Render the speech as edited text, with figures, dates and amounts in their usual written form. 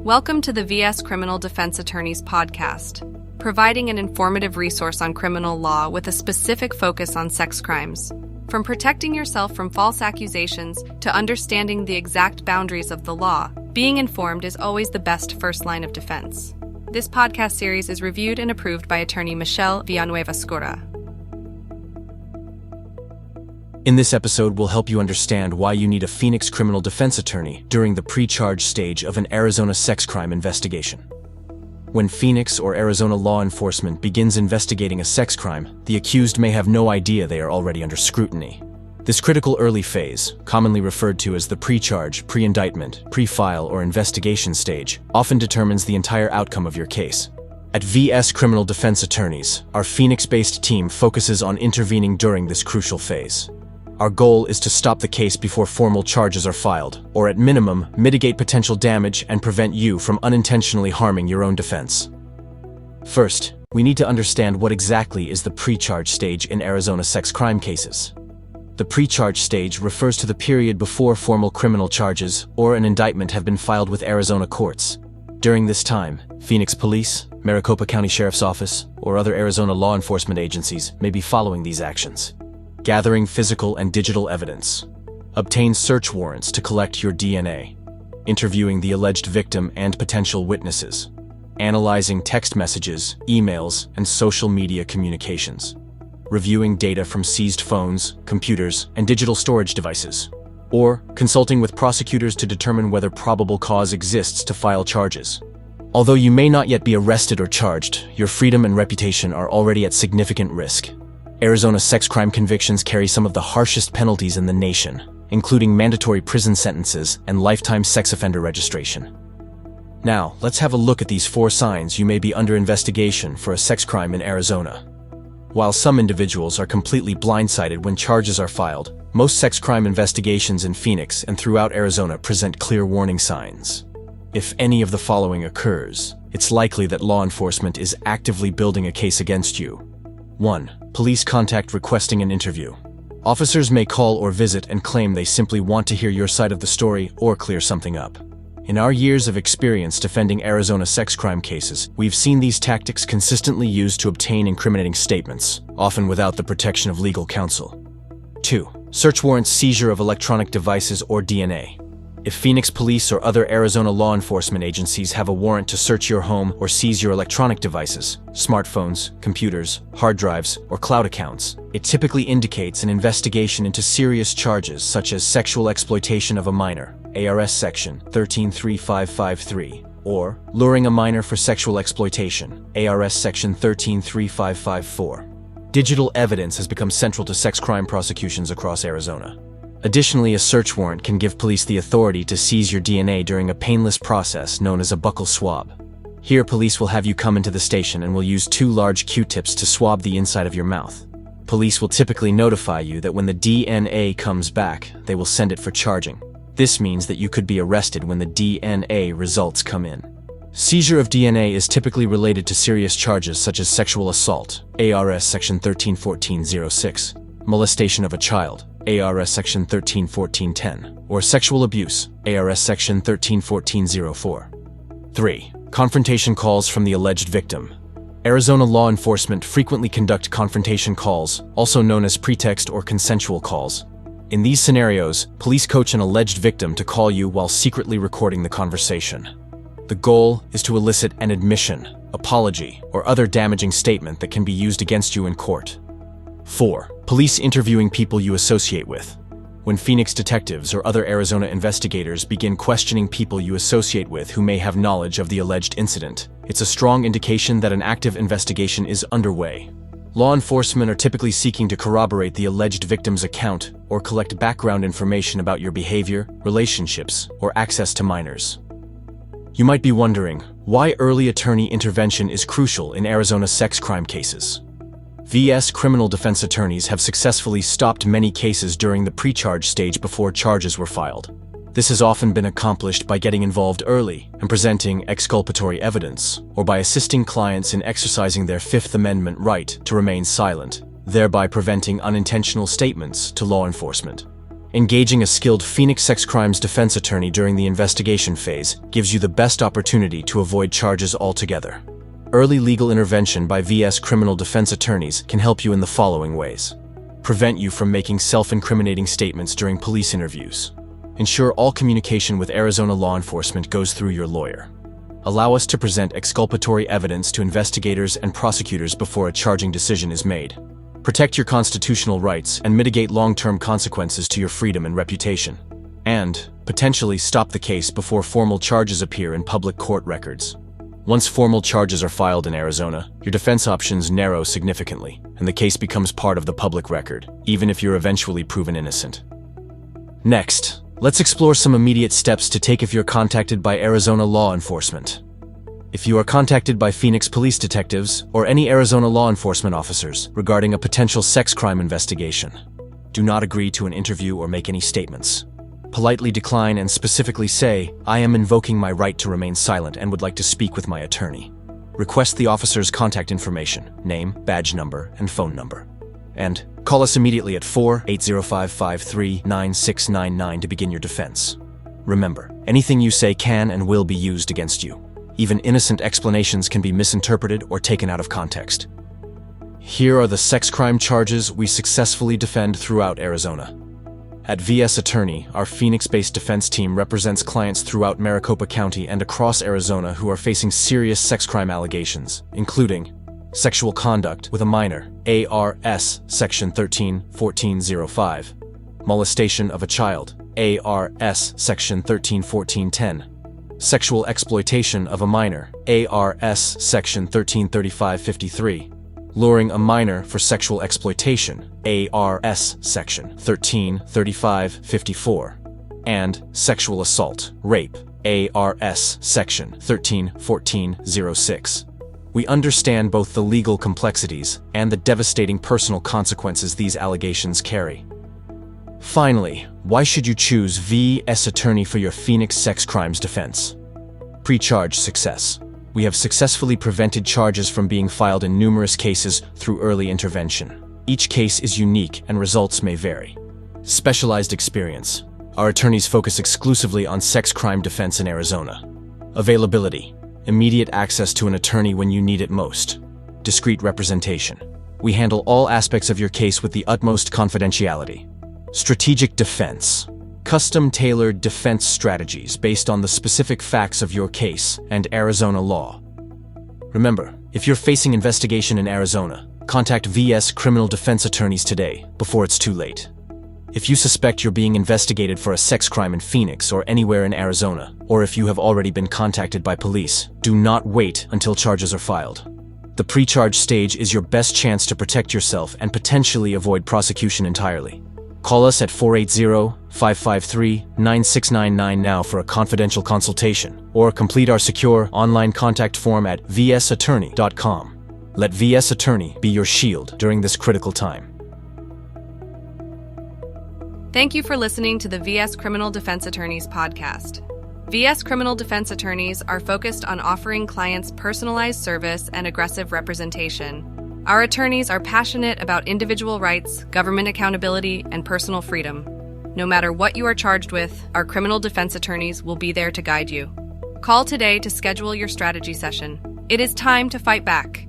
Welcome to the VS Criminal Defense Attorneys podcast, providing an informative resource on criminal law with a specific focus on sex crimes. From protecting yourself from false accusations to understanding the exact boundaries of the law, being informed is always the best first line of defense. This podcast series is reviewed and approved by attorney Michelle Villanueva-Skura. In this episode, we'll help you understand why you need a Phoenix criminal defense attorney during the pre-charge stage of an Arizona sex crime investigation. When Phoenix or Arizona law enforcement begins investigating a sex crime, the accused may have no idea they are already under scrutiny. This critical early phase, commonly referred to as the pre-charge, pre-indictment, pre-file, or investigation stage, often determines the entire outcome of your case. At VS Criminal Defense Attorneys, our Phoenix-based team focuses on intervening during this crucial phase. Our goal is to stop the case before formal charges are filed, or at minimum, mitigate potential damage and prevent you from unintentionally harming your own defense. First, we need to understand what exactly is the pre-charge stage in Arizona sex crime cases. The pre-charge stage refers to the period before formal criminal charges or an indictment have been filed with Arizona courts. During this time, Phoenix Police, Maricopa County Sheriff's Office, or other Arizona law enforcement agencies may be following these actions. Gathering physical and digital evidence. Obtain search warrants to collect your DNA. Interviewing the alleged victim and potential witnesses. Analyzing text messages, emails, and social media communications. Reviewing data from seized phones, computers, and digital storage devices. Or consulting with prosecutors to determine whether probable cause exists to file charges. Although you may not yet be arrested or charged, your freedom and reputation are already at significant risk. Arizona sex crime convictions carry some of the harshest penalties in the nation, including mandatory prison sentences and lifetime sex offender registration. Now, let's have a look at these 4 signs you may be under investigation for a sex crime in Arizona. While some individuals are completely blindsided when charges are filed, most sex crime investigations in Phoenix and throughout Arizona present clear warning signs. If any of the following occurs, it's likely that law enforcement is actively building a case against you. 1. Police contact requesting an interview. Officers may call or visit and claim they simply want to hear your side of the story or clear something up. In our years of experience defending Arizona sex crime cases, we've seen these tactics consistently used to obtain incriminating statements, often without the protection of legal counsel. 2. Search warrants seizure of electronic devices or DNA. If Phoenix Police or other Arizona law enforcement agencies have a warrant to search your home or seize your electronic devices, smartphones, computers, hard drives, or cloud accounts, it typically indicates an investigation into serious charges such as sexual exploitation of a minor, ARS Section 133553, or luring a minor for sexual exploitation, ARS Section 133554. Digital evidence has become central to sex crime prosecutions across Arizona. Additionally, a search warrant can give police the authority to seize your DNA during a painless process known as a buccal swab. Here, police will have you come into the station and will use 2 large Q-tips to swab the inside of your mouth. Police will typically notify you that when the DNA comes back, they will send it for charging. This means that you could be arrested when the DNA results come in. Seizure of DNA is typically related to serious charges such as sexual assault, ARS Section 131406, molestation of a child, ARS Section 131410, or sexual abuse, ARS Section 131404. 3. Confrontation calls from the alleged victim. Arizona law enforcement frequently conduct confrontation calls, also known as pretext or consensual calls. In these scenarios, police coach an alleged victim to call you while secretly recording the conversation. The goal is to elicit an admission, apology, or other damaging statement that can be used against you in court. 4. Police interviewing people you associate with. When Phoenix detectives or other Arizona investigators begin questioning people you associate with who may have knowledge of the alleged incident, it's a strong indication that an active investigation is underway. Law enforcement are typically seeking to corroborate the alleged victim's account or collect background information about your behavior, relationships, or access to minors. You might be wondering why early attorney intervention is crucial in Arizona sex crime cases. VS Criminal Defense Attorneys have successfully stopped many cases during the pre-charge stage before charges were filed. This has often been accomplished by getting involved early and presenting exculpatory evidence, or by assisting clients in exercising their Fifth Amendment right to remain silent, thereby preventing unintentional statements to law enforcement. Engaging a skilled Phoenix sex crimes defense attorney during the investigation phase gives you the best opportunity to avoid charges altogether. Early legal intervention by VS criminal defense attorneys can help you in the following ways. Prevent you from making self-incriminating statements during police interviews. Ensure all communication with Arizona law enforcement goes through your lawyer. Allow us to present exculpatory evidence to investigators and prosecutors before a charging decision is made. Protect your constitutional rights and mitigate long-term consequences to your freedom and reputation. And, potentially, stop the case before formal charges appear in public court records. Once formal charges are filed in Arizona, your defense options narrow significantly, and the case becomes part of the public record, even if you're eventually proven innocent. Next, let's explore some immediate steps to take if you're contacted by Arizona law enforcement. If you are contacted by Phoenix police detectives or any Arizona law enforcement officers regarding a potential sex crime investigation, do not agree to an interview or make any statements. Politely decline and specifically say, "I am invoking my right to remain silent and would like to speak with my attorney." Request the officer's contact information, name, badge number, and phone number. And call us immediately at 480-553-9699 to begin your defense. Remember, anything you say can and will be used against you. Even innocent explanations can be misinterpreted or taken out of context. Here are the sex crime charges we successfully defend throughout Arizona. At VS Attorney, our Phoenix-based defense team represents clients throughout Maricopa County and across Arizona who are facing serious sex crime allegations, including sexual conduct with a minor, ARS Section 13-1405, molestation of a child, ARS Section 13-1410, sexual exploitation of a minor, ARS Section 1335-53, luring a minor for sexual exploitation, ARS Section 1335-54, and sexual assault, rape, ARS Section 13-1406. We understand both the legal complexities and the devastating personal consequences these allegations carry. Finally, why should you choose VS Attorney for your Phoenix sex crimes defense? Pre-charge success. We have successfully prevented charges from being filed in numerous cases through early intervention. Each case is unique and results may vary. Specialized experience. Our attorneys focus exclusively on sex crime defense in Arizona. Availability. Immediate access to an attorney when you need it most. Discreet representation. We handle all aspects of your case with the utmost confidentiality. Strategic defense. Custom-tailored defense strategies based on the specific facts of your case and Arizona law. Remember, if you're facing investigation in Arizona, contact VS criminal defense attorneys today, before it's too late. If you suspect you're being investigated for a sex crime in Phoenix or anywhere in Arizona, or if you have already been contacted by police, do not wait until charges are filed. The pre-charge stage is your best chance to protect yourself and potentially avoid prosecution entirely. Call us at 480-553-9699 now for a confidential consultation, or complete our secure online contact form at vsattorney.com. Let VS Attorney be your shield during this critical time. Thank you for listening to the VS Criminal Defense Attorneys podcast. VS Criminal Defense Attorneys are focused on offering clients personalized service and aggressive representation. Our attorneys are passionate about individual rights, government accountability, and personal freedom. No matter what you are charged with, our criminal defense attorneys will be there to guide you. Call today to schedule your strategy session. It is time to fight back.